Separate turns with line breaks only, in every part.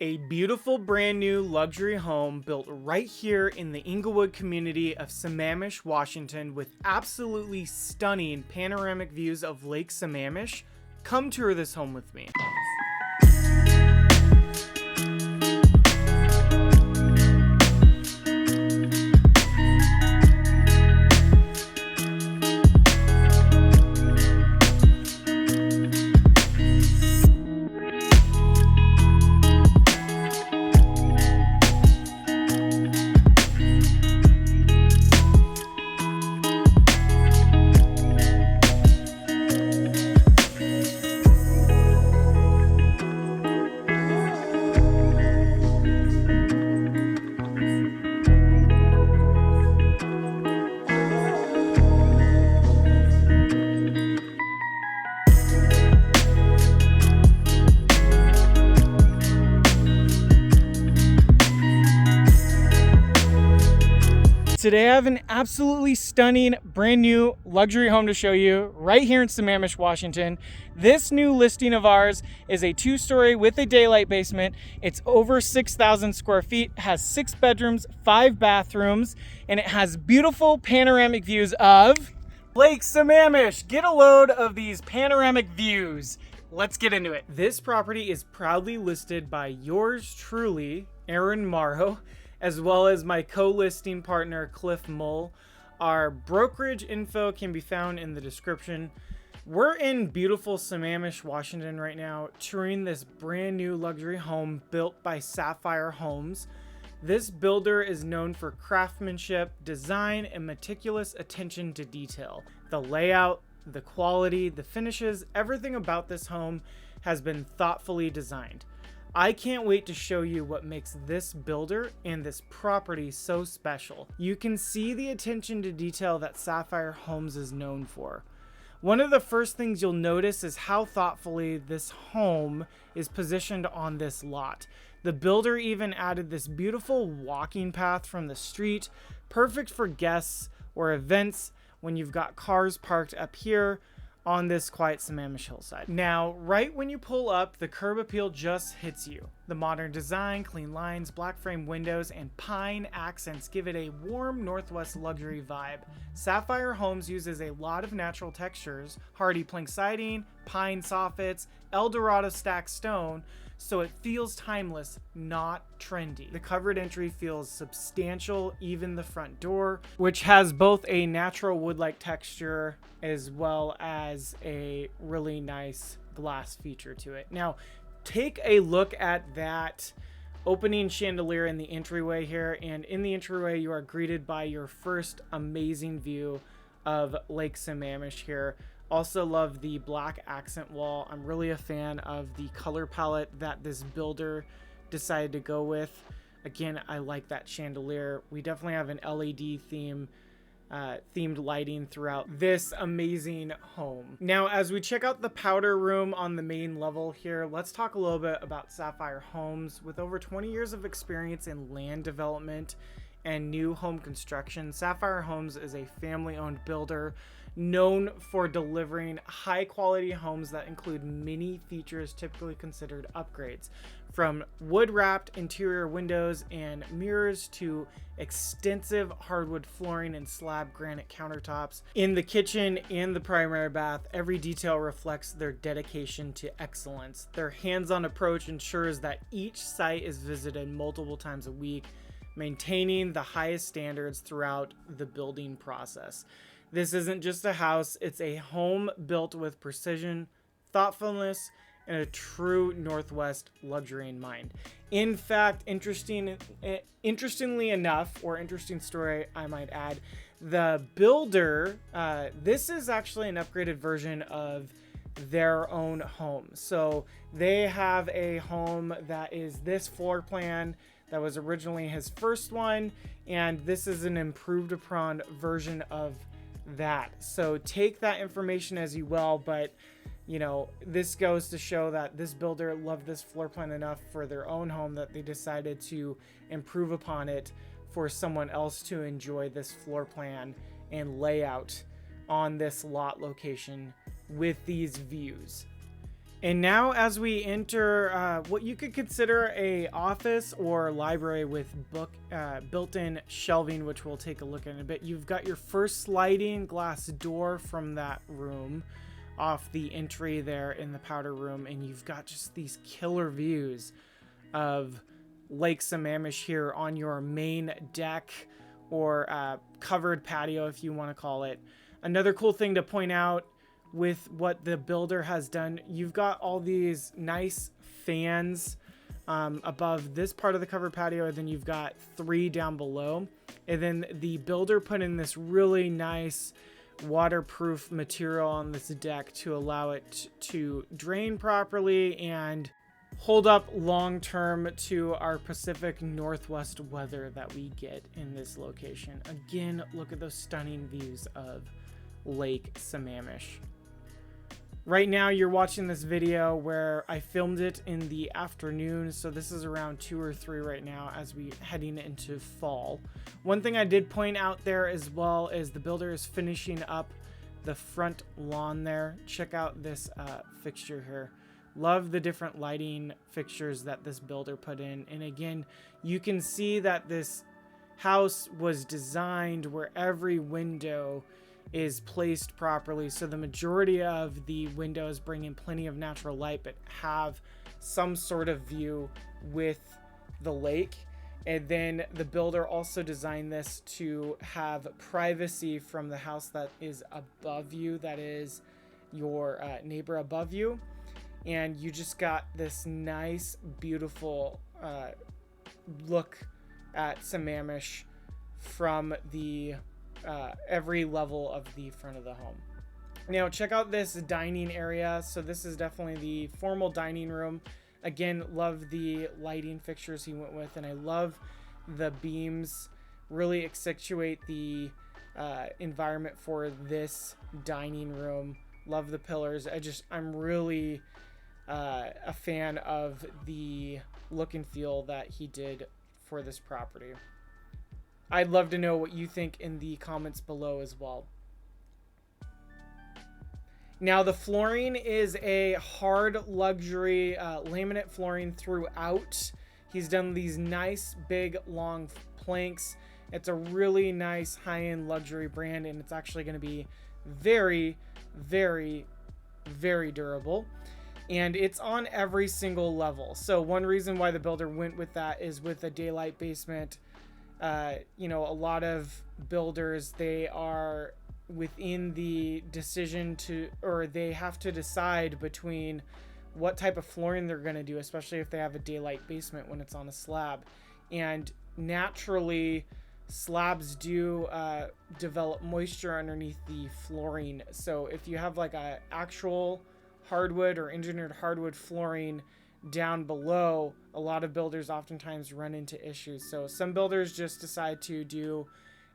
A beautiful brand new luxury home built right here in the Inglewood community of Sammamish, Washington, with absolutely stunning panoramic views of Lake Sammamish. Come tour this home with me. Today I have an absolutely stunning brand new luxury home to show you right here in Sammamish, Washington. This new listing of ours is a 2-story with a daylight basement. It's over 6,000 square feet, has 6 bedrooms, 5 bathrooms, and it has beautiful panoramic views of Lake Sammamish. Get a load of these panoramic views. Let's get into it. This property is proudly listed by yours truly, Aaron Morrow, as well as my co-listing partner, Cliff Mull. Our brokerage info can be found in the description. We're in beautiful Sammamish, Washington right now, touring this brand new luxury home built by Sapphire Homes. This builder is known for craftsmanship, design, and meticulous attention to detail. The layout, the quality, the finishes, everything about this home has been thoughtfully designed. I can't wait to show you what makes this builder and this property so special. You can see the attention to detail that Sapphire Homes is known for. One of the first things you'll notice is how thoughtfully this home is positioned on this lot. The builder even added this beautiful walking path from the street, perfect for guests or events when you've got cars parked up here on this quiet Sammamish hillside. Now, right when you pull up, the curb appeal just hits you. The modern design, clean lines, black frame windows, and pine accents give it a warm Northwest luxury vibe. Sapphire Homes uses a lot of natural textures, hardy plank siding, pine soffits, Eldorado stacked stone, so it feels timeless, not trendy. The covered entry feels substantial, even the front door, which has both a natural wood-like texture as well as a really nice glass feature to it. Now, take a look at that opening chandelier in the entryway here, and in the entryway you are greeted by your first amazing view of Lake Sammamish here. Also love the black accent wall. I'm really a fan of the color palette that this builder decided to go with. Again, I like that chandelier. We definitely have an LED themed lighting throughout this amazing home. Now, as we check out the powder room on the main level here, let's talk a little bit about Sapphire Homes. With over 20 years of experience in land development and new home construction, Sapphire Homes is a family-owned builder known for delivering high-quality homes that include many features typically considered upgrades, from wood-wrapped interior windows and mirrors to extensive hardwood flooring and slab granite countertops. In the kitchen and the primary bath, every detail reflects their dedication to excellence. Their hands-on approach ensures that each site is visited multiple times a week, maintaining the highest standards throughout the building process. This isn't just a house, it's a home built with precision, thoughtfulness, and a true Northwest luxury in mind. In fact, interestingly enough, or interesting story I might add, the builder, this is actually an upgraded version of their own home. So they have a home that is this floor plan that was originally his first one, and this is an improved upon version of that. So take that information as you will, but you know, this goes to show that this builder loved this floor plan enough for their own home that they decided to improve upon it for someone else to enjoy this floor plan and layout on this lot location with these views. And now as we enter what you could consider a office or library with built-in shelving, which we'll take a look at in a bit, you've got your first sliding glass door from that room off the entry there in the powder room, and you've got just these killer views of Lake Sammamish here on your main deck or covered patio, if you want to call it. Another cool thing to point out with what the builder has done, you've got all these nice fans above this part of the covered patio, and then you've got 3 down below. And then the builder put in this really nice waterproof material on this deck to allow it to drain properly and hold up long term to our Pacific Northwest weather that we get in this location. Again, look at those stunning views of Lake Sammamish. Right now you're watching this video where I filmed it in the afternoon, so this is around 2 or 3 right now as we heading into fall. One thing I did point out there as well is the builder is finishing up the front lawn there. Check out this fixture here. Love the different lighting fixtures that this builder put in. And again, you can see that this house was designed where every window is placed properly, so the majority of the windows bring in plenty of natural light but have some sort of view with the lake. And then the builder also designed this to have privacy from the house that is above you, that is your neighbor above you. And you just got this nice, beautiful look at Sammamish from the every level of the front of the home. Now check out this dining area. So this is definitely the formal dining room. Again, love the lighting fixtures he went with, and I love the beams really accentuate the environment for this dining room. Love the pillars. I'm really a fan of the look and feel that he did for this property. I'd love to know what you think in the comments below as well. Now the flooring is a hard luxury laminate flooring throughout. He's done these nice big long planks. It's a really nice high-end luxury brand, and it's actually going to be very, very, very durable. And it's on every single level. So one reason why the builder went with that is with a daylight basement. You know, a lot of builders, they are within the decision to, or they have to decide between what type of flooring they're going to do, especially if they have a daylight basement when it's on a slab. And naturally, slabs do develop moisture underneath the flooring. So if you have like a actual hardwood or engineered hardwood flooring down below, a lot of builders oftentimes run into issues. So some builders just decide to do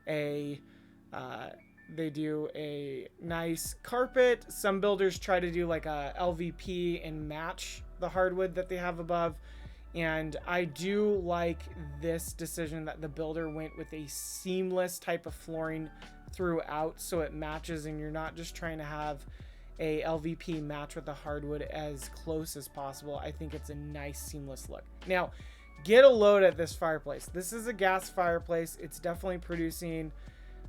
a nice carpet. Some builders try to do like a LVP and match the hardwood that they have above. And I do like this decision that the builder went with a seamless type of flooring throughout, so it matches and you're not just trying to have a LVP match with the hardwood as close as possible. I think it's a nice seamless look. Now, get a load at this fireplace. This is a gas fireplace. It's definitely producing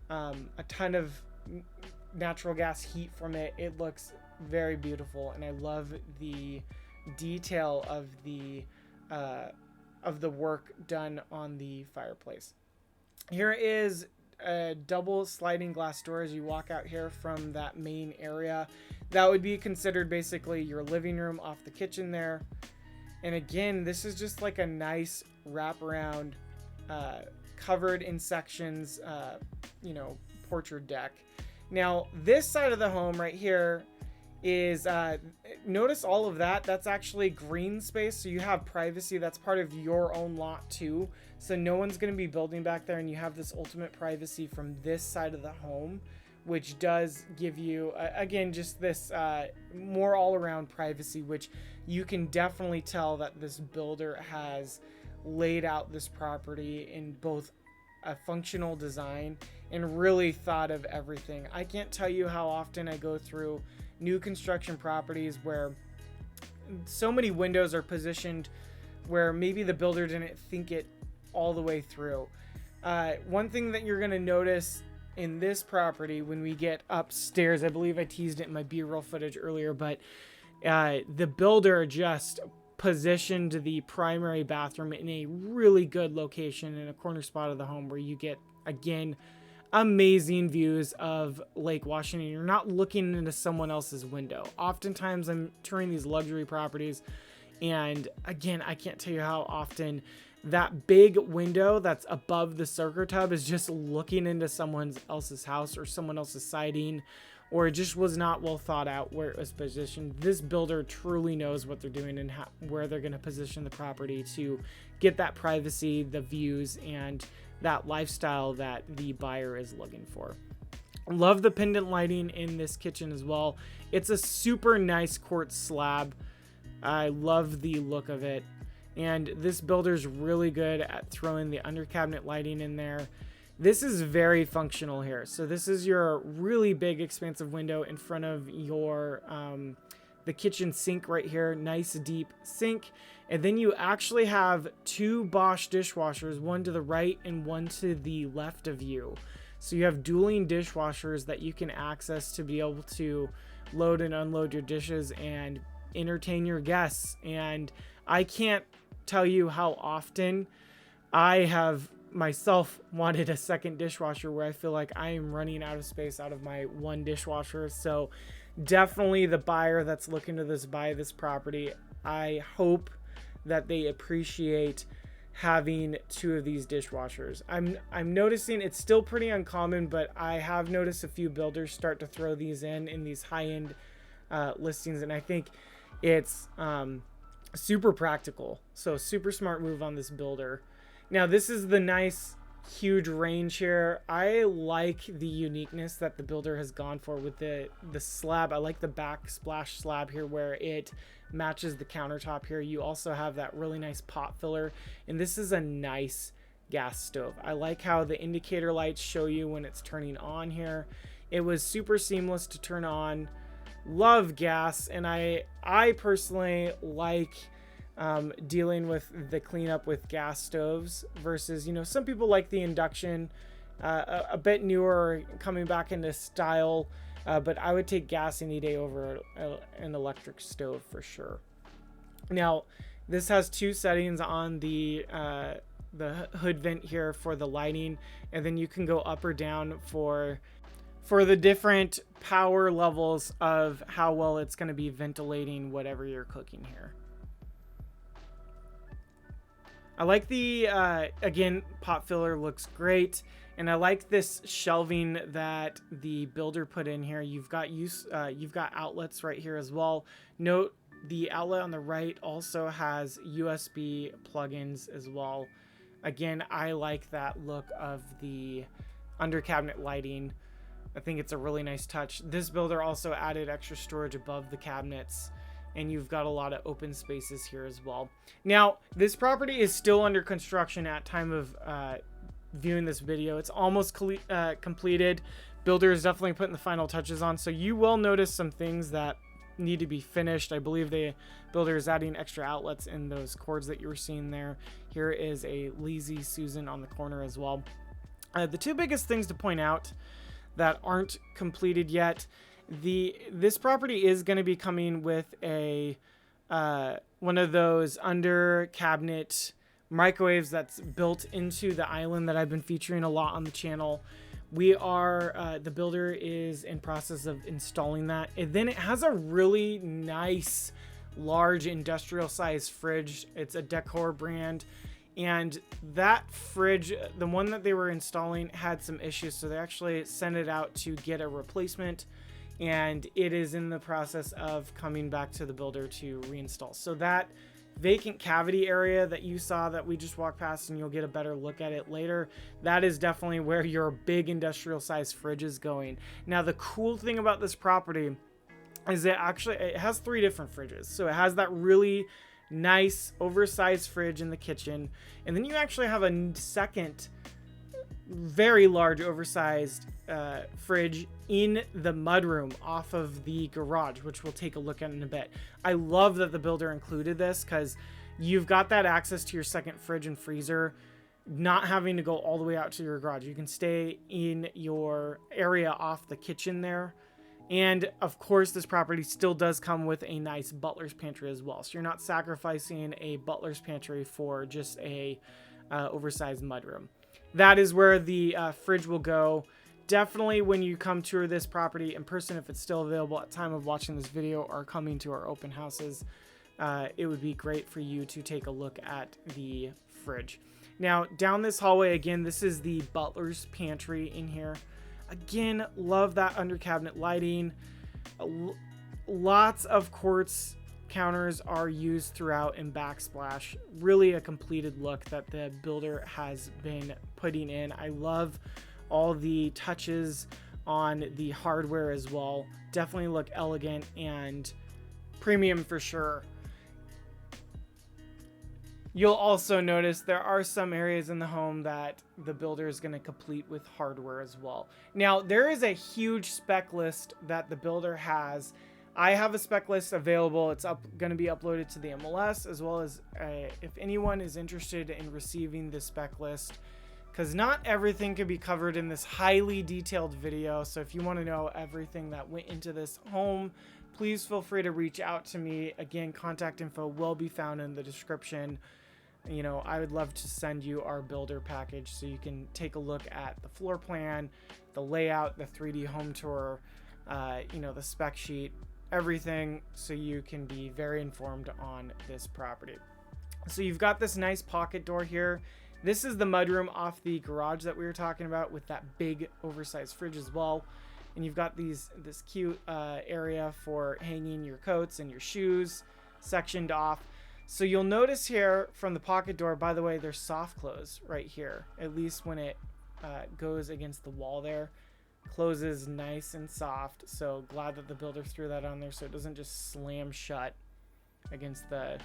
a ton of natural gas heat from it. It looks very beautiful, and I love the detail of the work done on the fireplace. Here is a double sliding glass door as you walk out here from that main area. That would be considered basically your living room off the kitchen there. And again, this is just like a nice wraparound, covered in sections, porch or deck. Now, this side of the home right here is, notice all of that. That's actually green space. So you have privacy. That's part of your own lot too. So no one's going to be building back there, and you have this ultimate privacy from this side of the home, which does give you, again, just this more all-around privacy, which you can definitely tell that this builder has laid out this property in both a functional design and really thought of everything. I can't tell you how often I go through new construction properties where so many windows are positioned where maybe the builder didn't think it all the way through. One thing that you're going to notice in this property when we get upstairs, I believe I teased it in my B-roll footage earlier, but the builder just positioned the primary bathroom in a really good location in a corner spot of the home where you get, again, amazing views of Lake Washington. You're not looking into someone else's window. Oftentimes I'm touring these luxury properties, and again, I can't tell you how often that big window that's above the soaker tub is just looking into someone else's house or someone else's siding, or it just was not well thought out where it was positioned. This builder truly knows what they're doing and where they're going to position the property to get that privacy, the views, and that lifestyle that the buyer is looking for. Love the pendant lighting in this kitchen as well. It's a super nice quartz slab. I love the look of it. And this builder's really good at throwing the under cabinet lighting in there. This is very functional here. So this is your really big expansive window in front of your the kitchen sink right here. Nice deep sink. And then you actually have two Bosch dishwashers, one to the right and one to the left of you. So you have dueling dishwashers that you can access to be able to load and unload your dishes and entertain your guests. And I can't tell you how often I have myself wanted a second dishwasher where I feel like I am running out of space out of my one dishwasher. So definitely the buyer that's looking to buy this property, I hope that they appreciate having two of these dishwashers. I'm noticing it's still pretty uncommon, but I have noticed a few builders start to throw these in these high-end listings, and I think it's super practical. So super smart move on this builder. Now this is the nice huge range here. I like the uniqueness that the builder has gone for with the slab. I like the backsplash slab here where it matches the countertop here. You also have that really nice pot filler, and this is a nice gas stove. I like how the indicator lights show you when it's turning on here. It was super seamless to turn on. Love gas, and I personally like dealing with the cleanup with gas stoves versus, you know, some people like the induction, a bit newer, coming back into style, but I would take gas any day over an electric stove for sure. Now this has two settings on the hood vent here for the lighting, and then you can go up or down for the different power levels of how well it's going to be ventilating whatever you're cooking here. I like the, again, pot filler looks great. And I like this shelving that the builder put in here. You've got outlets right here as well. Note the outlet on the right also has USB plugins as well. Again, I like that look of the under cabinet lighting. I think it's a really nice touch. This builder also added extra storage above the cabinets, and you've got a lot of open spaces here as well. Now, this property is still under construction at time of viewing this video. It's almost completed. Builder is definitely putting the final touches on, so you will notice some things that need to be finished. I believe the builder is adding extra outlets in those cords that you were seeing there. Here is a Lazy Susan on the corner as well. The two biggest things to point out that aren't completed yet, this property is going to be coming with a one of those under cabinet microwaves that's built into the island that I've been featuring a lot on the channel. We are the builder is in process of installing that, and then it has a really nice large industrial size fridge. It's a Dacor brand, and that fridge, the one that they were installing, had some issues, so they actually sent it out to get a replacement, and it is in the process of coming back to the builder to reinstall. So that vacant cavity area that you saw that we just walked past, and you'll get a better look at it later, that is definitely where your big industrial size fridge is going. Now the cool thing about this property is it has 3 different fridges. So it has that really nice oversized fridge in the kitchen, and then you actually have a second very large, oversized fridge in the mudroom off of the garage, which we'll take a look at in a bit. I love that the builder included this because you've got that access to your second fridge and freezer, not having to go all the way out to your garage. You can stay in your area off the kitchen there. And of course, this property still does come with a nice butler's pantry as well. So you're not sacrificing a butler's pantry for just a oversized mudroom. That is where the fridge will go. Definitely when you come tour this property in person, if it's still available at time of watching this video or coming to our open houses, it would be great for you to take a look at the fridge. Now, down this hallway, again, this is the butler's pantry in here. Again, love that under cabinet lighting. Lots of quartz counters are used throughout in backsplash. Really a completed look that the builder has been putting in. I love all the touches on the hardware as well. Definitely look elegant and premium for sure. You'll also notice there are some areas in the home that the builder is going to complete with hardware as well. Now, there is a huge spec list that the builder has. I have a spec list available. It's going to be uploaded to the MLS, as well as if anyone is interested in receiving the spec list, because not everything can be covered in this highly detailed video. So if you want to know everything that went into this home, please feel free to reach out to me. Again, contact info will be found in the description. You know, I would love to send you our builder package so you can take a look at the floor plan, the layout, the 3D home tour, you know, the spec sheet, everything, so you can be very informed on this property. So you've got this nice pocket door here. This is the mudroom off the garage that we were talking about, with that big oversized fridge as well. And you've got this cute area for hanging your coats and your shoes sectioned off. So you'll notice here from the pocket door, by the way, there's soft close right here, at least when it goes against the wall there. Closes nice and soft. So glad that the builder threw that on there so it doesn't just slam shut against the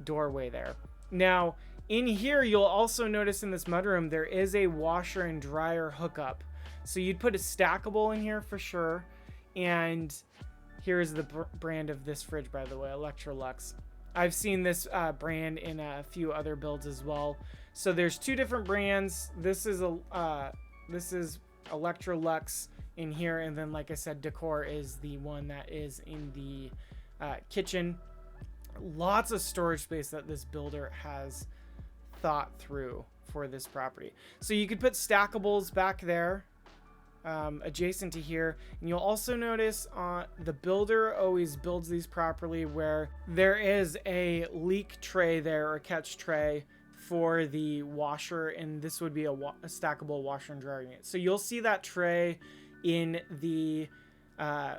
doorway there. Now, in here, you'll also notice in this mudroom, there is a washer and dryer hookup. So you'd put a stackable in here for sure. And here's the brand of this fridge, by the way, Electrolux. I've seen this brand in a few other builds as well. So there's two different brands. This is Electrolux in here, and then, like I said, Dacor is the one that is in the kitchen. Lots of storage space that this builder has thought through for this property. So you could put stackables back there adjacent to here, and you'll also notice the builder always builds these properly where there is a leak tray there, or catch tray for the washer, and this would be a stackable washer and dryer unit. So you'll see that tray in the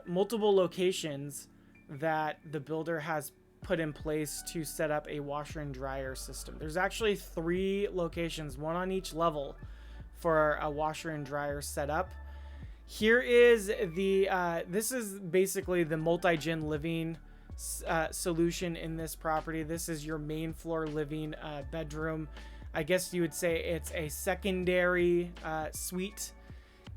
multiple locations that the builder has put in place to set up a washer and dryer system. There's actually 3 locations, one on each level, for a washer and dryer setup. Here is the this is basically the multi-gen living solution in this property. This is your main floor living bedroom. I guess you would say it's a secondary suite,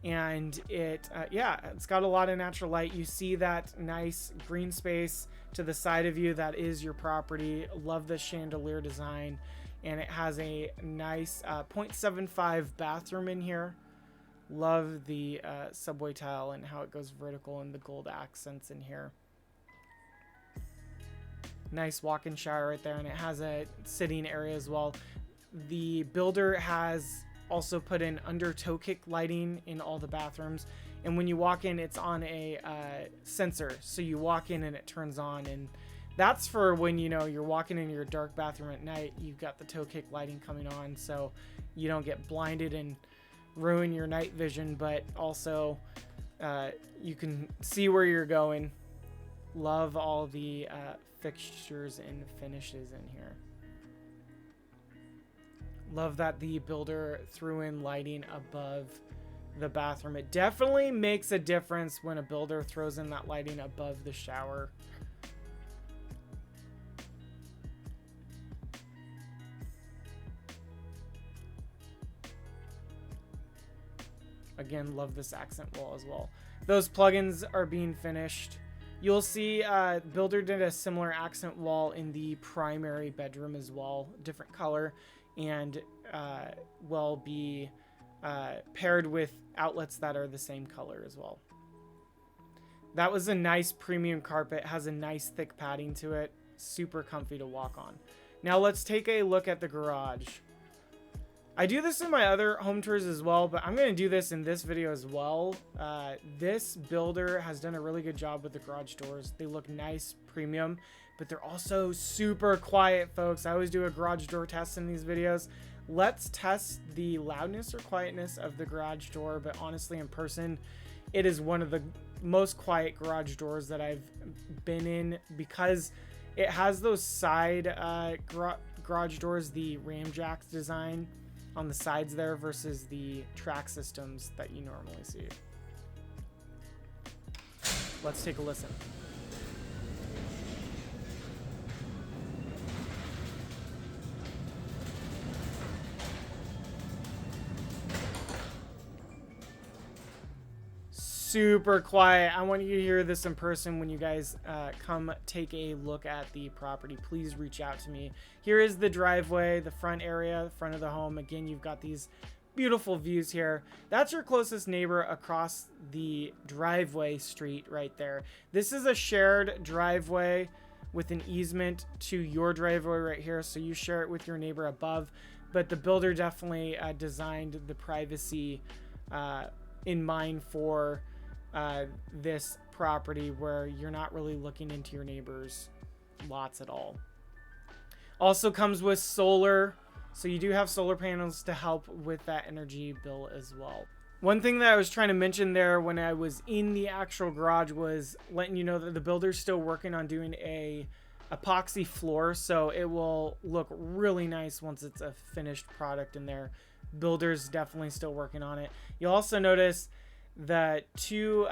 and it's got a lot of natural light. You see that nice green space to the side of you. That is your property. Love the chandelier design, and it has a nice 0.75 bathroom in here. Love the subway tile and how it goes vertical and the gold accents in here. Nice walk-in shower right there, and it has a sitting area as well. The builder has also put in under toe kick lighting in all the bathrooms, and when you walk in, it's on a sensor, so you walk in and it turns on, and that's for when, you know, you're walking in your dark bathroom at night. You've got the toe kick lighting coming on, so you don't get blinded and ruin your night vision, but also you can see where you're going. Love all the fixtures and finishes in here. Love that the builder threw in lighting above the bathroom. It definitely makes a difference when a builder throws in that lighting above the shower. Again, love this accent wall as well. Those plugins are being finished. You'll see builder did a similar accent wall in the primary bedroom as well, different color, and will be paired with outlets that are the same color as well. That was a nice premium carpet, has a nice thick padding to it, super comfy to walk on. Now let's take a look at the garage. I do this in my other home tours as well, but I'm going to do this in this video as well. This builder has done a really good job with the garage doors. They look nice, premium, but they're also super quiet, folks. I always do a garage door test in these videos. Let's test the loudness or quietness of the garage door, but honestly, in person, it is one of the most quiet garage doors that I've been in because it has those side garage doors, the ramjacks design on the sides there versus the track systems that you normally see. Let's take a listen. Super quiet. I want you to hear this in person when you guys come take a look at the property. Please reach out to me. Here is the driveway, the front area, the front of the home. Again, you've got these beautiful views here. That's your closest neighbor across the driveway street right there. This is a shared driveway with an easement to your driveway right here, so you share it with your neighbor above, but the builder definitely designed the privacy in mind for this property where you're not really looking into your neighbor's lots at all. Also comes with solar, so you do have solar panels to help with that energy bill as well. One thing that I was trying to mention there when I was in the actual garage was letting you know that the builder's still working on doing a epoxy floor, so it will look really nice once it's a finished product in there. Builder's definitely still working on it. You'll also notice the two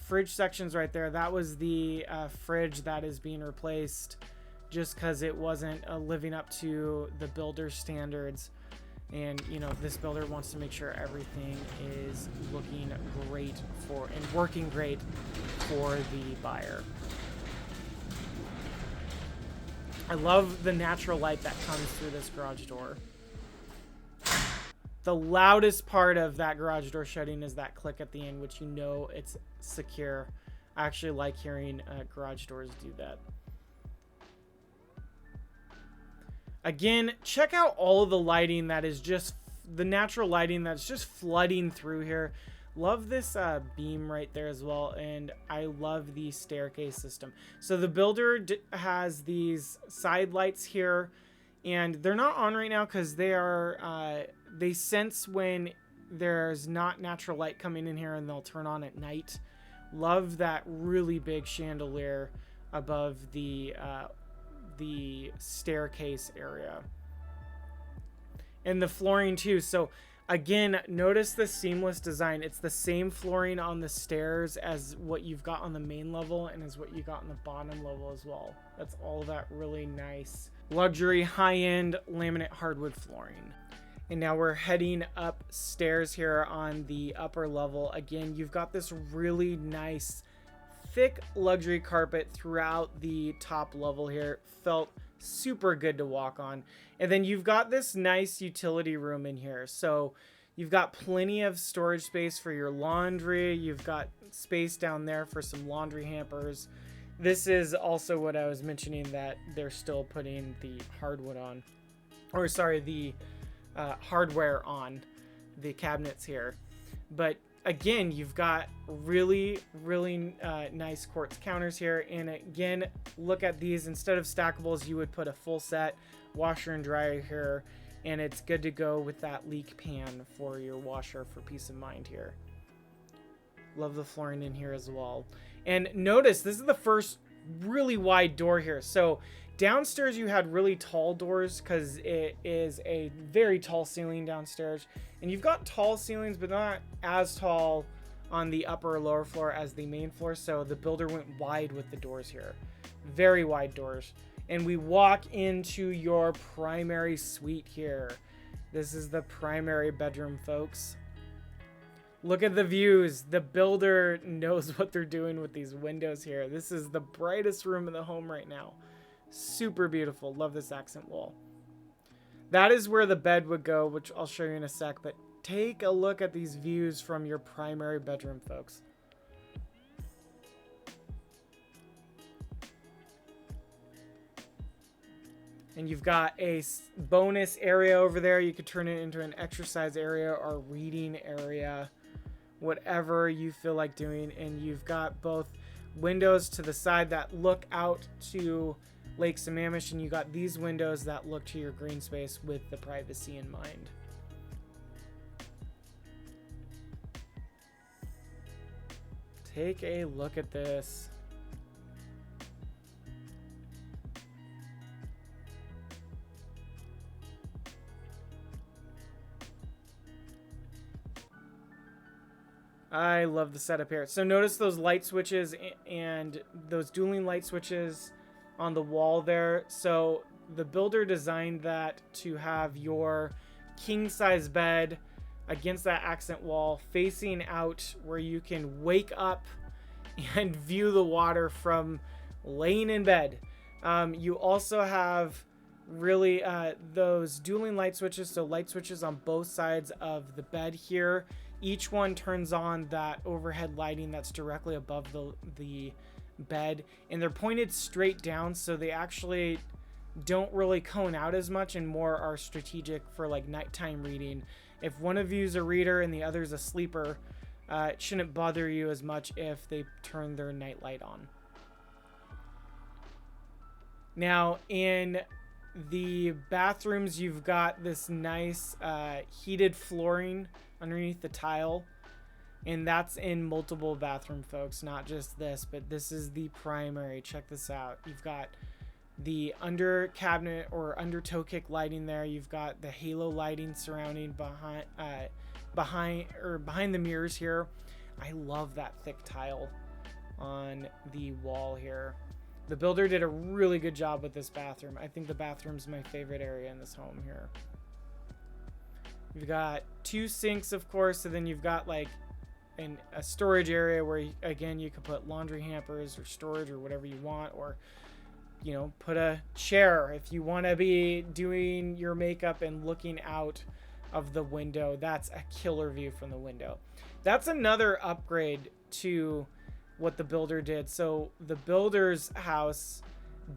fridge sections right there. That was the fridge that is being replaced just because it wasn't living up to the builder standards. And you know, this builder wants to make sure everything is looking great for and working great for the buyer. I love the natural light that comes through this garage door. The loudest part of that garage door shutting is that click at the end, which you know it's secure. I actually like hearing garage doors do that. Again, check out all of the lighting that is just the natural lighting that's just flooding through here. Love this beam right there as well, and I love the staircase system. So the builder has these side lights here, and they're not on right now because they are they sense when there's not natural light coming in here, and they'll turn on at night. Love that really big chandelier above the staircase area, and the flooring too. So again, notice the seamless design. It's the same flooring on the stairs as what you've got on the main level and as what you got on the bottom level as well. That's all that really nice luxury high-end laminate hardwood flooring. And now we're heading upstairs here on the upper level. Again, you've got this really nice thick luxury carpet throughout the top level here. Felt super good to walk on. And then you've got this nice utility room in here. So you've got plenty of storage space for your laundry. You've got space down there for some laundry hampers. This is also what I was mentioning, that they're still putting the hardwood on, or sorry, the hardware on the cabinets here. But again, you've got really nice quartz counters here. And again, look at these. Instead of stackables, you would put a full set washer and dryer here, and it's good to go with that leak pan for your washer for peace of mind here. Love the flooring in here as well. And notice this is the first really wide door here. So downstairs you had really tall doors because it is a very tall ceiling downstairs, and you've got tall ceilings but not as tall on the upper or lower floor as the main floor. So the builder went wide with the doors here, very wide doors. And we walk into your primary suite here. This is the primary bedroom, folks. Look at the views. The builder knows what they're doing with these windows here. This is the brightest room in the home right now. Super beautiful. Love this accent wall. That is where the bed would go, which I'll show you in a sec, but take a look at these views from your primary bedroom, folks. And you've got a bonus area over there. You could turn it into an exercise area or reading area, whatever you feel like doing. And you've got both windows to the side that look out to Lake Sammamish, and you got these windows that look to your green space with the privacy in mind. Take a look at this. I love the setup here. So notice those light switches and those dueling light switches on the wall there. So the builder designed that to have your king size bed against that accent wall facing out where you can wake up and view the water from laying in bed. You also have really those dueling light switches, so light switches on both sides of the bed here. Each one turns on that overhead lighting that's directly above the bed, and they're pointed straight down, so they actually don't really cone out as much and more are strategic for like nighttime reading. If one of you is a reader and the other is a sleeper, it shouldn't bother you as much if they turn their night light on. Now in the bathrooms, you've got this nice heated flooring underneath the tile, and that's in multiple bathroom, folks, not just this, but this is the primary. Check this out. You've got the under cabinet or under toe kick lighting there. You've got the halo lighting surrounding behind the mirrors here. I love that thick tile on the wall here. The builder did a really good job with this bathroom. I think the bathroom's my favorite area in this home here. You've got two sinks, of course, and then you've got like a storage area where, again, you can put laundry hampers or storage or whatever you want, or, you know, put a chair if you want to be doing your makeup and looking out of the window. That's a killer view from the window. That's another upgrade to what the builder did. So the builder's house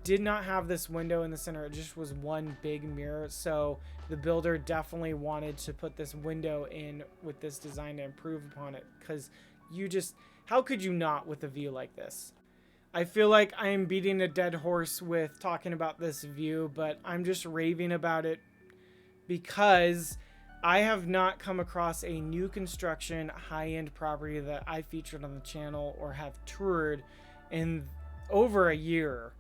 did not have this window in the center. It just was one big mirror. So the builder definitely wanted to put this window in with this design to improve upon it, because you just, how could you not with a view like this? I feel like I am beating a dead horse with talking about this view, but I'm just raving about it because I have not come across a new construction high-end property that I featured on the channel or have toured in over a year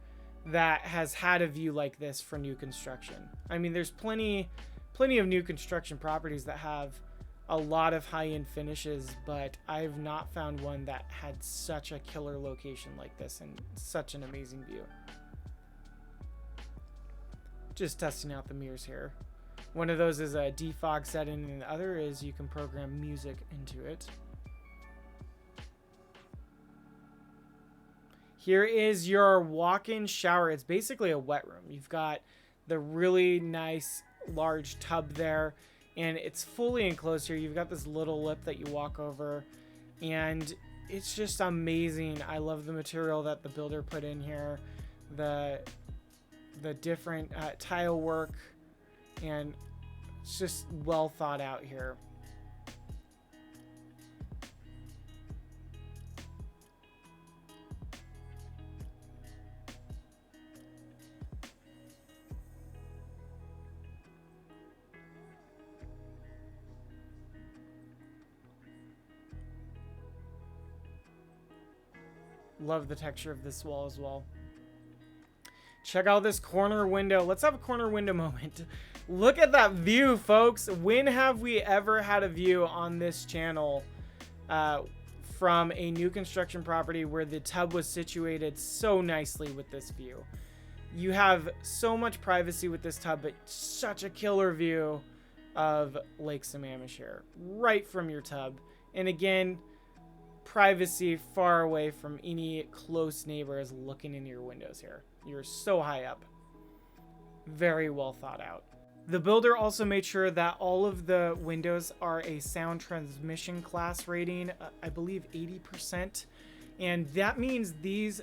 that has had a view like this for new construction. I mean, there's plenty of new construction properties that have a lot of high-end finishes, but I've not found one that had such a killer location like this and such an amazing view. Just testing out the mirrors here. One of those is a defog setting, and the other is you can program music into it. Here is your walk-in shower. It's basically a wet room. You've got the really nice large tub there, and it's fully enclosed here. You've got this little lip that you walk over, and it's just amazing. I love the material that the builder put in here, the different tile work, and it's just well thought out here. Love the texture of this wall as well. Check out this corner window. Let's have a corner window moment. Look at that view, folks. When have we ever had a view on this channel from a new construction property where the tub was situated so nicely with this view? You have so much privacy with this tub, but such a killer view of Lake Sammamish here, right from your tub. And again, privacy far away from any close neighbors looking in your windows here. You're so high up. Very well thought out. The builder also made sure that all of the windows are a sound transmission class rating, I believe 80%. And that means these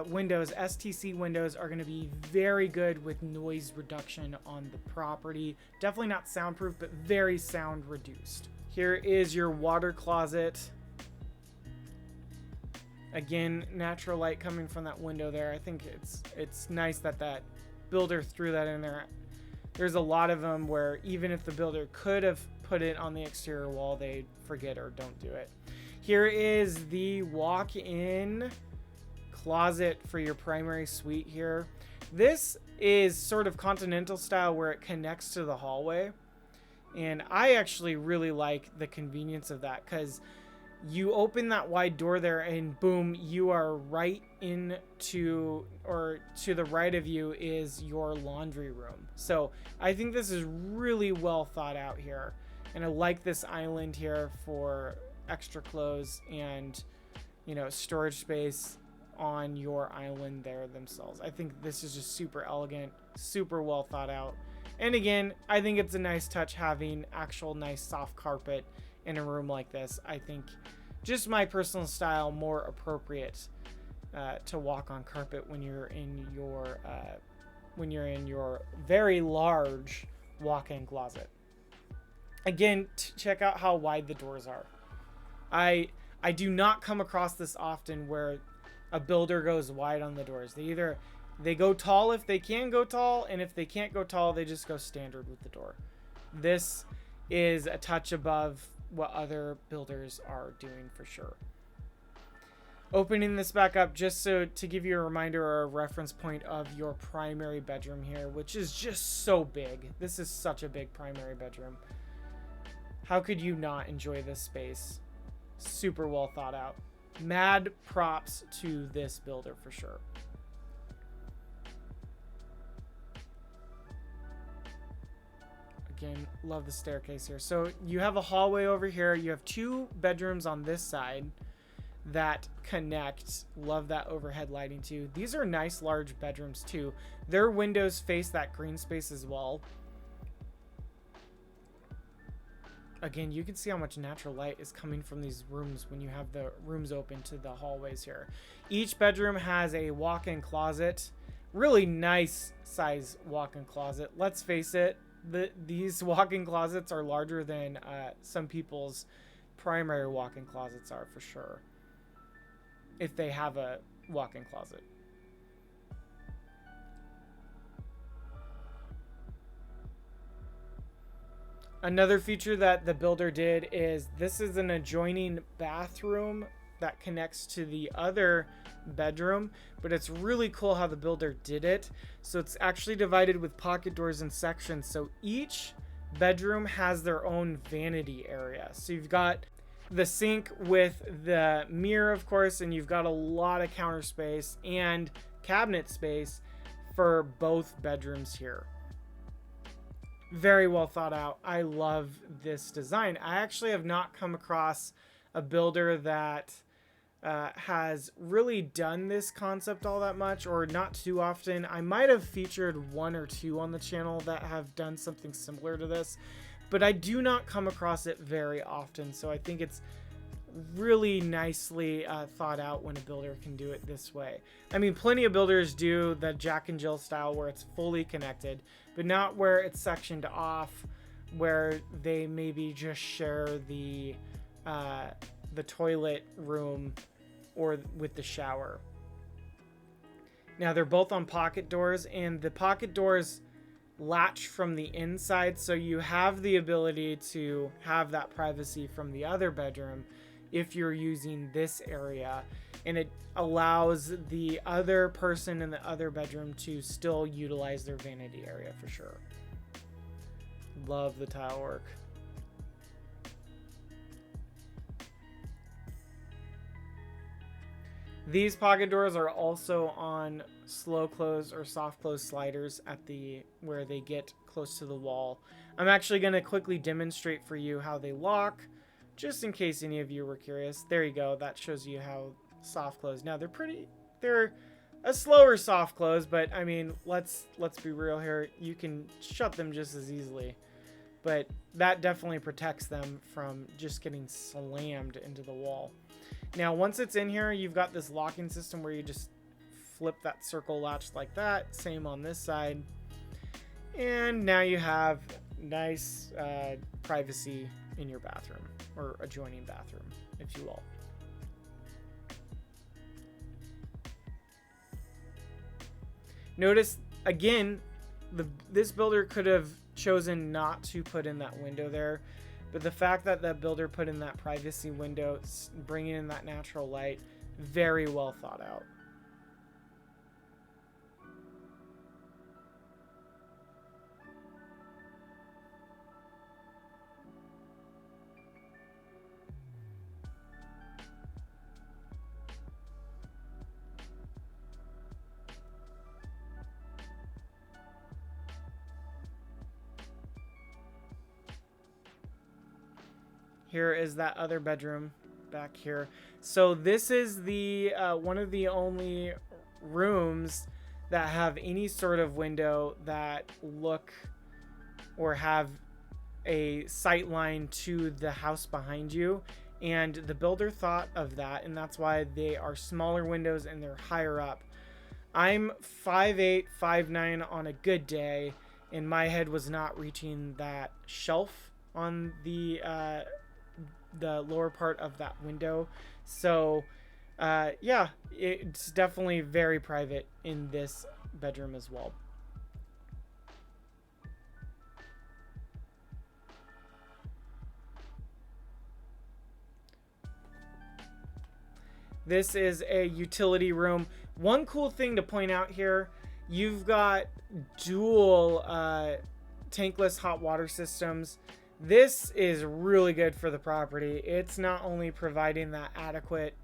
windows, STC windows, are going to be very good with noise reduction on the property. Definitely not soundproof, but very sound reduced. Here is your water closet. Again, natural light coming from that window there. I think it's nice that that builder threw that in there. There's a lot of them where even if the builder could have put it on the exterior wall, they forget or don't do it. Here is the walk-in closet for your primary suite here. This is sort of continental style where it connects to the hallway. And I actually really like the convenience of that, because you open that wide door there and boom, you are right into, or to the right of you is your laundry room. So I think this is really well thought out here. And I like this island here for extra clothes and, you know, storage space on your island there themselves. I think this is just super elegant, super well thought out. And again, I think it's a nice touch having actual nice soft carpet in a room like this. I think just my personal style, more appropriate to walk on carpet when you're in your very large walk-in closet. Again, check out how wide the doors are. I do not come across this often where a builder goes wide on the doors. They go tall if they can go tall, and if they can't go tall, they just go standard with the door. This is a touch above what other builders are doing for sure. Opening this back up just so to give you a reminder or a reference point of your primary bedroom here, which is just so big. This is such a big primary bedroom. How could you not enjoy this space? Super well thought out. Mad props to this builder for sure. Again, love the staircase here. So you have a hallway over here. You have two bedrooms on this side that connect. Love that overhead lighting too. These are nice large bedrooms too. Their windows face that green space as well. Again, you can see how much natural light is coming from these rooms when you have the rooms open to the hallways here. Each bedroom has a walk-in closet. Really nice size walk-in closet. Let's face it, these walk-in closets are larger than some people's primary walk-in closets are for sure, if they have a walk-in closet. Another feature that the builder did is this is an adjoining bathroom that connects to the other bedroom, but it's really cool how the builder did it. So it's actually divided with pocket doors in sections. So each bedroom has their own vanity area. So you've got the sink with the mirror, of course, and you've got a lot of counter space and cabinet space for both bedrooms here. Very well thought out. I love this design. I actually have not come across a builder that has really done this concept all that much, or not too often. I might have featured one or two on the channel that have done something similar to this, but I do not come across it very often. So I think it's really nicely thought out when a builder can do it this way. I mean, plenty of builders do the Jack and Jill style where it's fully connected, but not where it's sectioned off, where they maybe just share the toilet room or with the shower. Now they're both on pocket doors, and the pocket doors latch from the inside, so you have the ability to have that privacy from the other bedroom if you're using this area, and it allows the other person in the other bedroom to still utilize their vanity area for sure. Love the tile work. These pocket doors are also on slow close or soft close sliders at the where they get close to the wall. I'm actually going to quickly demonstrate for you how they lock, just in case any of you were curious. There you go. That shows you how soft close. Now they're a slower soft close, but I mean, let's be real here. You can shut them just as easily, but that definitely protects them from just getting slammed into the wall. Now, once it's in here, you've got this locking system where you just flip that circle latch like that. Same on this side. And now you have nice privacy in your bathroom, or adjoining bathroom, if you will. Notice, again, this builder could have chosen not to put in that window there, but the fact that that builder put in that privacy window, bringing in that natural light, very well thought out. Here is that other bedroom back here. So this is the one of the only rooms that have any sort of window that look or have a sight line to the house behind you. And the builder thought of that, and that's why they are smaller windows and they're higher up. I'm 5'8", 5'9" on a good day, and my head was not reaching that shelf on the lower part of that window. So yeah, it's definitely very private in this bedroom as well. This is a utility room. One cool thing to point out here, you've got dual tankless hot water systems. This is really good for the property. It's not only providing that adequate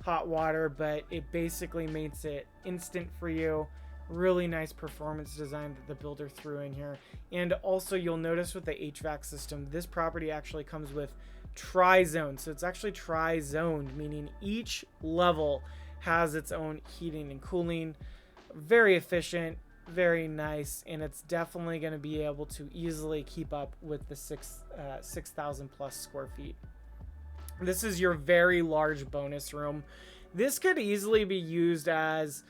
hot water, but it basically makes it instant for you. Really nice performance design that the builder threw in here. And also, you'll notice with the HVAC system, this property actually comes with tri-zone. So it's actually tri-zoned, meaning each level has its own heating and cooling. Very efficient, very nice, and it's definitely going to be able to easily keep up with the 6,000 plus square feet. This is your very large bonus room. This could easily be used as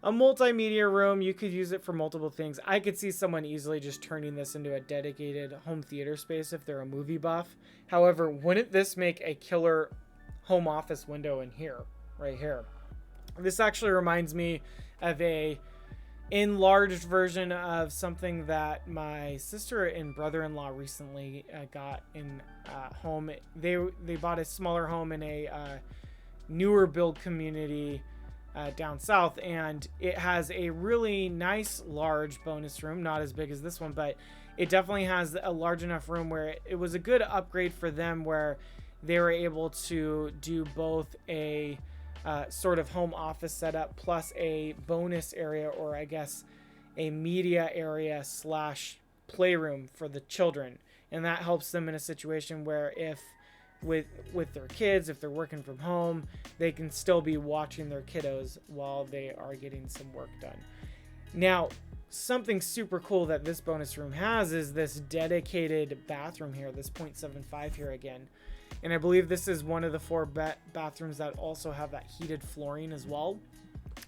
a multimedia room. You could use it for multiple things. I could see someone easily just turning this into a dedicated home theater space if they're a movie buff. However, wouldn't this make a killer home office window in here, right here? This actually reminds me of a enlarged version of something that my sister and brother-in-law recently got in home. They bought a smaller home in a newer build community down south, and it has a really nice large bonus room, not as big as this one, but it definitely has a large enough room where it was a good upgrade for them, where they were able to do both a sort of home office setup plus a bonus area, or I guess a media area slash playroom for the children. And that helps them in a situation where if with their kids, if they're working from home, they can still be watching their kiddos while they are getting some work done. Now, something super cool that this bonus room has is this dedicated bathroom here, this 0.75 here again. And I believe this is one of the 4 bathrooms that also have that heated flooring as well.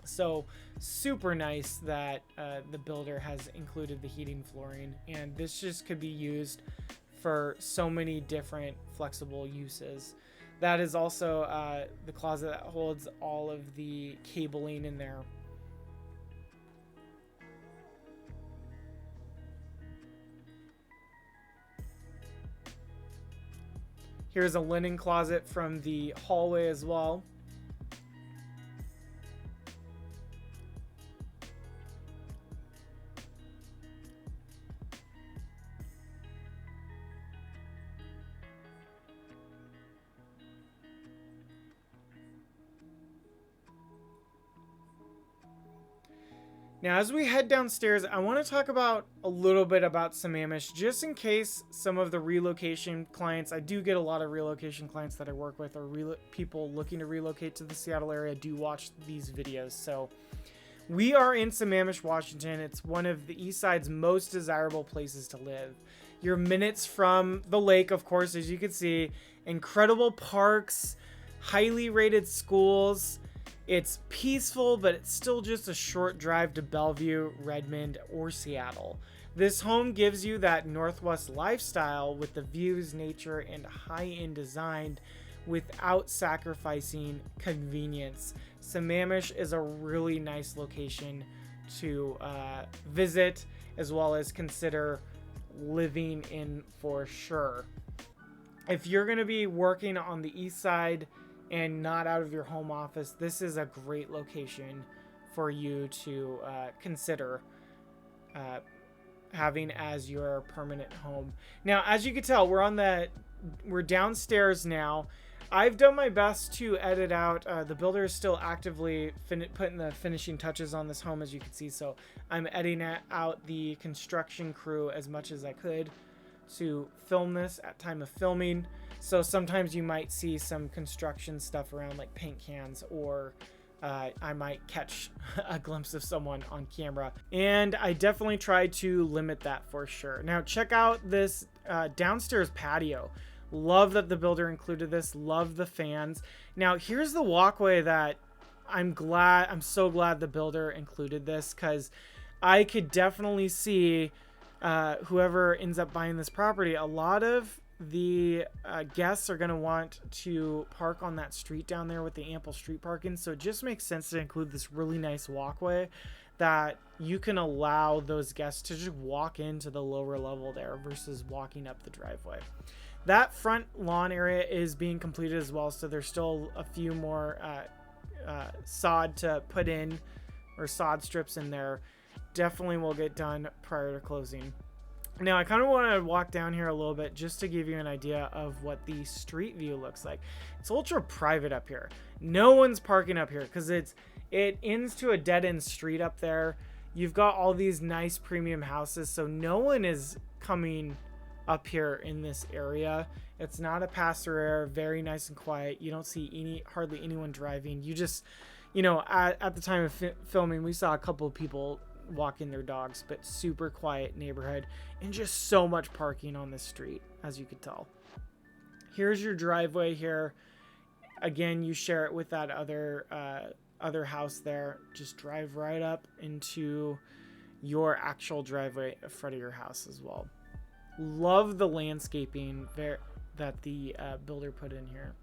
So super nice that the builder has included the heating flooring. And this just could be used for so many different flexible uses. That is also the closet that holds all of the cabling in there. Here's a linen closet from the hallway as well. Now, as we head downstairs, I want to talk about a little bit about Sammamish, just in case some of the relocation clients, I do get a lot of relocation clients that I work with, or people looking to relocate to the Seattle area do watch these videos. So we are in Sammamish, Washington. It's one of the Eastside's most desirable places to live. You're minutes from the lake, of course, as you can see. Incredible parks, highly rated schools. It's peaceful, but it's still just a short drive to Bellevue, Redmond, or Seattle. This home gives you that Northwest lifestyle with the views, nature, and high-end design without sacrificing convenience. Sammamish is a really nice location to visit, as well as consider living in for sure. If you're going to be working on the east side and not out of your home office, this is a great location for you to consider having as your permanent home. Now, as you can tell, we're downstairs now. I've done my best to edit out. The builder is still actively putting the finishing touches on this home, as you can see. So I'm editing out the construction crew as much as I could to film this at time of filming. So sometimes you might see some construction stuff around, like paint cans, or I might catch a glimpse of someone on camera. And I definitely try to limit that for sure. Now check out this downstairs patio. Love that the builder included this. Love the fans. Now here's the walkway that I'm so glad the builder included this, because I could definitely see whoever ends up buying this property, a lot of the guests are going to want to park on that street down there with the ample street parking. So it just makes sense to include this really nice walkway that you can allow those guests to just walk into the lower level there versus walking up the driveway. That front lawn area is being completed as well, so there's still a few more sod to put in, or sod strips in there. Definitely will get done prior to closing. Now, I kind of want to walk down here a little bit just to give you an idea of what the street view looks like. It's ultra private up here. No one's parking up here because it ends to a dead-end street up there. You've got all these nice premium houses, so no one is coming up here in this area. It's not a pass-through area, very nice and quiet. You don't see hardly anyone driving. You just, at the time of filming, we saw a couple of people walking their dogs, but super quiet neighborhood, and just so much parking on this street, as you could tell. Here's your driveway here. Again, you share it with that other house there. Just drive right up into your actual driveway in front of your house as well. Love the landscaping there that the builder put in here.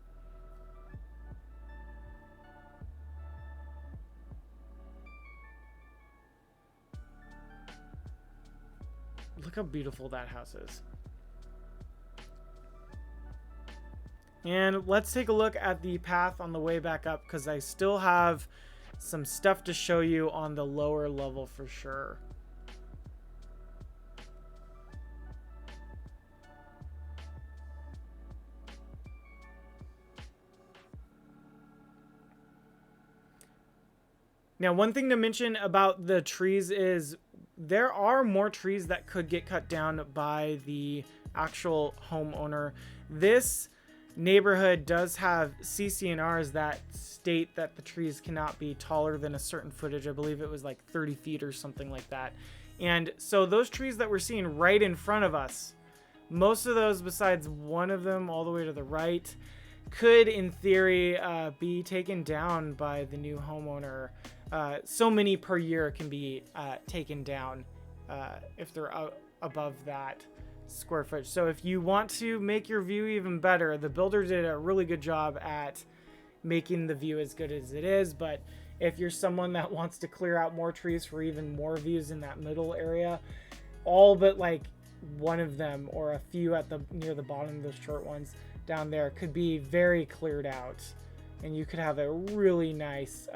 Look how beautiful that house is. And let's take a look at the path on the way back up, because I still have some stuff to show you on the lower level for sure. Now, one thing to mention about the trees is there are more trees that could get cut down by the actual homeowner. This neighborhood does have CC&Rs that state that the trees cannot be taller than a certain footage. I believe it was like 30 feet or something like that. And so those trees that we're seeing right in front of us, most of those, besides one of them all the way to the right, could in theory be taken down by the new homeowner. So many per year can be taken down if they're above that square footage. So if you want to make your view even better, the builder did a really good job at making the view as good as it is. But if you're someone that wants to clear out more trees for even more views in that middle area, all but like one of them or a few at the near the bottom of those short ones down there could be very cleared out, and you could have a really nice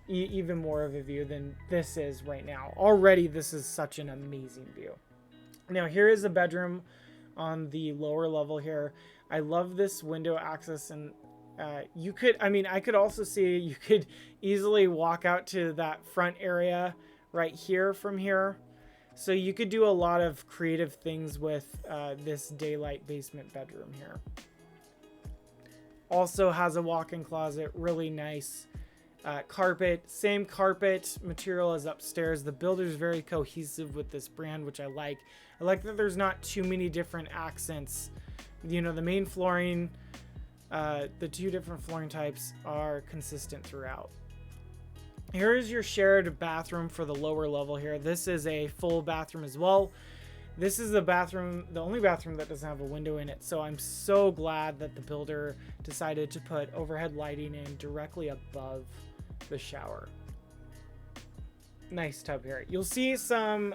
even more of a view than this is right now. Already this is such an amazing view. Now here is a bedroom on the lower level here. I love this window access, and you could, I could also see you could easily walk out to that front area right here from here. So you could do a lot of creative things with this daylight basement bedroom here. Also has a walk-in closet, really nice carpet, same carpet material as upstairs. The builder's very cohesive with this brand, which I like. I like that there's not too many different accents. You know, the main flooring, the two different flooring types are consistent throughout. Here is your shared bathroom for the lower level here. This is a full bathroom as well. This is the bathroom, the only bathroom that doesn't have a window in it. So I'm so glad that the builder decided to put overhead lighting in directly above the shower. Nice tub here. You'll see some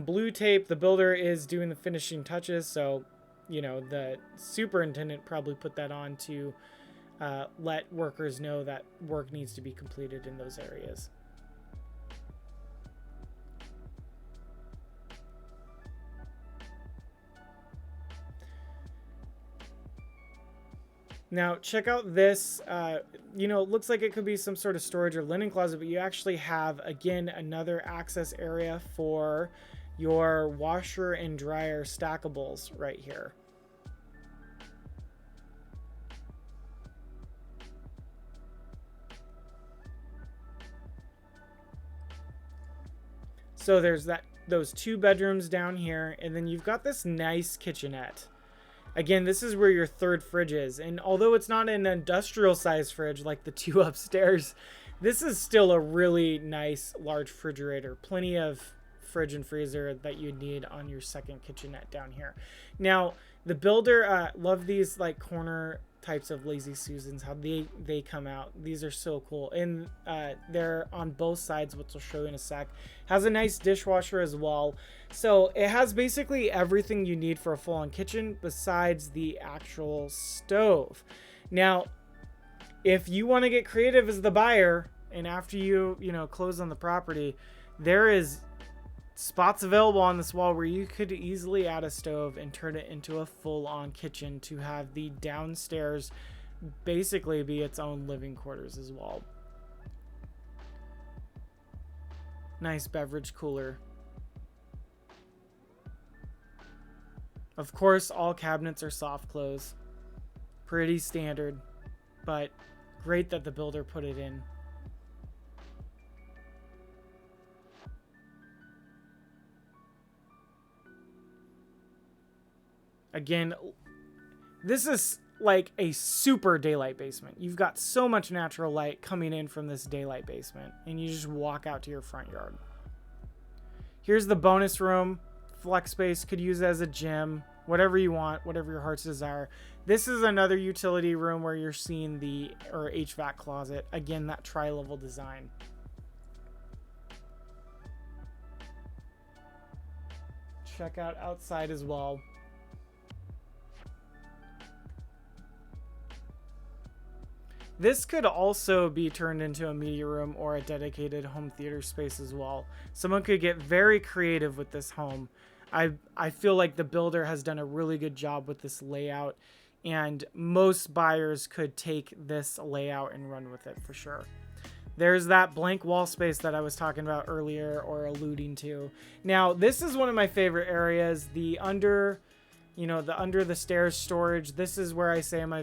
blue tape. The builder is doing the finishing touches. So, you know, the superintendent probably put that on to let workers know that work needs to be completed in those areas. Now check out this, you know, it looks like it could be some sort of storage or linen closet, but you actually have, again, another access area for your washer and dryer stackables right here. So there's those two bedrooms down here, and then you've got this nice kitchenette. Again, this is where your third fridge is. And although it's not an industrial size fridge like the two upstairs, this is still a really nice large refrigerator. Plenty of fridge and freezer that you'd need on your second kitchenette down here. Now, the builder loved these like corner types of Lazy Susans, how they come out. These are so cool. And they're on both sides, which I'll show you in a sec. Has a nice dishwasher as well. So it has basically everything you need for a full-on kitchen besides the actual stove. Now, if you want to get creative as the buyer, and after you close on the property, there is spots available on this wall where you could easily add a stove and turn it into a full-on kitchen to have the downstairs basically be its own living quarters as well. Nice beverage cooler. Of course, all cabinets are soft close. Pretty standard, but great that the builder put it in. Again, this is like a super daylight basement. You've got so much natural light coming in from this daylight basement, and you just walk out to your front yard. Here's the bonus room. Flex space, could use it as a gym, whatever you want, whatever your heart's desire. This is another utility room where you're seeing the HVAC closet. Again, that tri-level design. Check out outside as well. This could also be turned into a media room or a dedicated home theater space as well. Someone could get very creative with this home. I feel like the builder has done a really good job with this layout, and most buyers could take this layout and run with it for sure. There's that blank wall space that I was talking about earlier or alluding to. Now, this is one of my favorite areas, the under the stairs storage. This is where I say in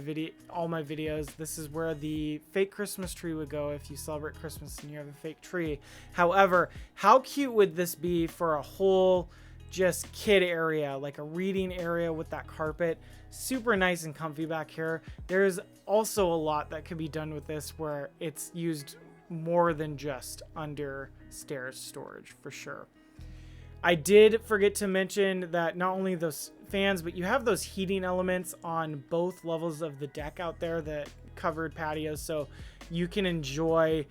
all my videos, this is where the fake Christmas tree would go if you celebrate Christmas and you have a fake tree. However, how cute would this be for a whole just kid area, like a reading area with that carpet? Super nice and comfy back here. There's also a lot that could be done with this where it's used more than just under stairs storage for sure. I did forget to mention that not only those fans, but you have those heating elements on both levels of the deck out there, the covered patios, so you can enjoy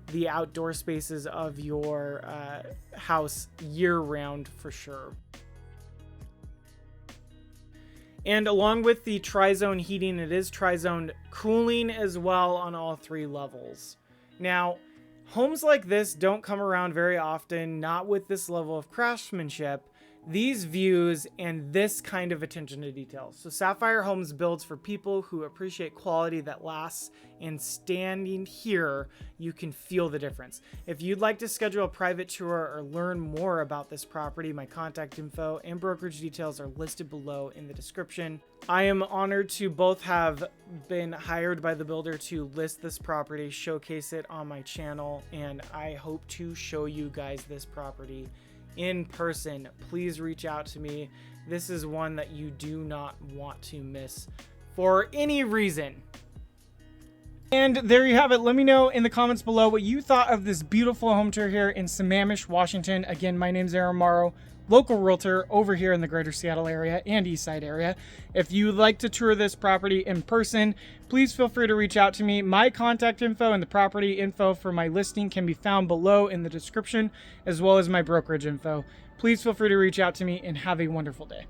the outdoor spaces of your house year-round for sure. And along with the tri-zone heating, it is tri-zone cooling as well on all three levels. Now, homes like this don't come around very often, not with this level of craftsmanship. these views and this kind of attention to detail. So Sapphire Homes builds for people who appreciate quality that lasts, and standing here, you can feel the difference. If you'd like to schedule a private tour or learn more about this property, my contact info and brokerage details are listed below in the description. I am honored to both have been hired by the builder to list this property, showcase it on my channel, and I hope to show you guys this property in person. Please reach out to me. This is one that you do not want to miss for any reason. And there you have it. Let me know in the comments below what you thought of this beautiful home tour here in Sammamish, Washington. Again, my name's Morrow, local realtor over here in the greater Seattle area and Eastside area. If you would like to tour this property in person, please feel free to reach out to me. My contact info and the property info for my listing can be found below in the description, as well as my brokerage info. Please feel free to reach out to me and have a wonderful day.